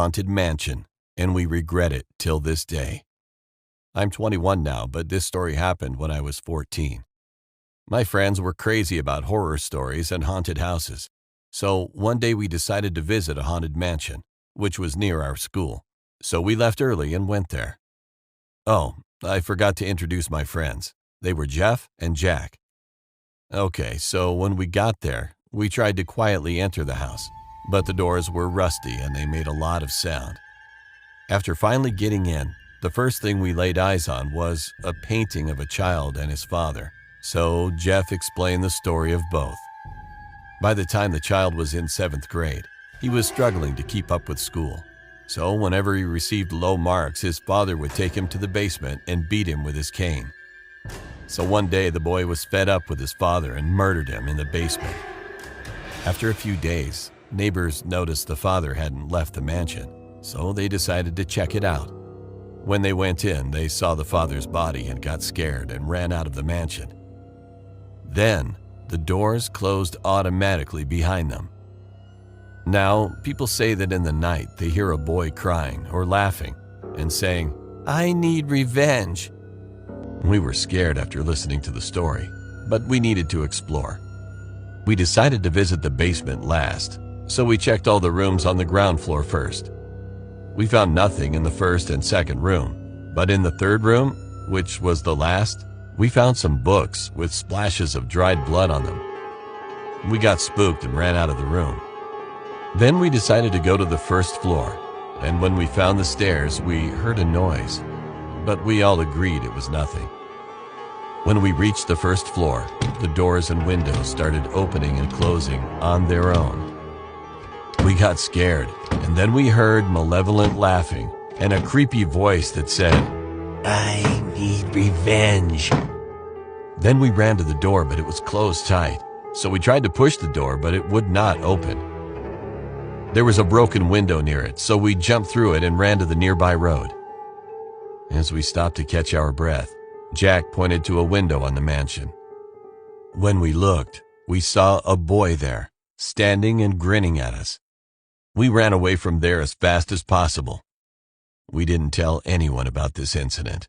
haunted mansion, and we regret it till this day. I'm 21 now, but this story happened when I was 14. My friends were crazy about horror stories and haunted houses, so one day we decided to visit a haunted mansion, which was near our school. So we left early and went there. Oh, I forgot to introduce my friends. They were Jeff and Jack. Okay, so when we got there, we tried to quietly enter the house, but the doors were rusty and they made a lot of sound. After finally getting in, the first thing we laid eyes on was a painting of a child and his father, so Jeff explained the story of both. By the time the child was in 7th grade, he was struggling to keep up with school. So whenever he received low marks, his father would take him to the basement and beat him with his cane. So one day the boy was fed up with his father and murdered him in the basement. After a few days, neighbors noticed the father hadn't left the mansion, so they decided to check it out. When they went in, they saw the father's body and got scared and ran out of the mansion. Then, the doors closed automatically behind them. Now, people say that in the night they hear a boy crying or laughing and saying, "I need revenge." We were scared after listening to the story, but we needed to explore. We decided to visit the basement last, so we checked all the rooms on the ground floor first. We found nothing in the first and second room, but in the third room, which was the last, we found some books with splashes of dried blood on them. We got spooked and ran out of the room. Then we decided to go to the first floor, and when we found the stairs, we heard a noise, but we all agreed it was nothing. When we reached the first floor, the doors and windows started opening and closing on their own. We got scared, and then we heard malevolent laughing and a creepy voice that said, "I need revenge." Then we ran to the door, but it was closed tight, so we tried to push the door, but it would not open. There was a broken window near it, so we jumped through it and ran to the nearby road. As we stopped to catch our breath, Jack pointed to a window on the mansion. When we looked, we saw a boy there, standing and grinning at us. We ran away from there as fast as possible. We didn't tell anyone about this incident.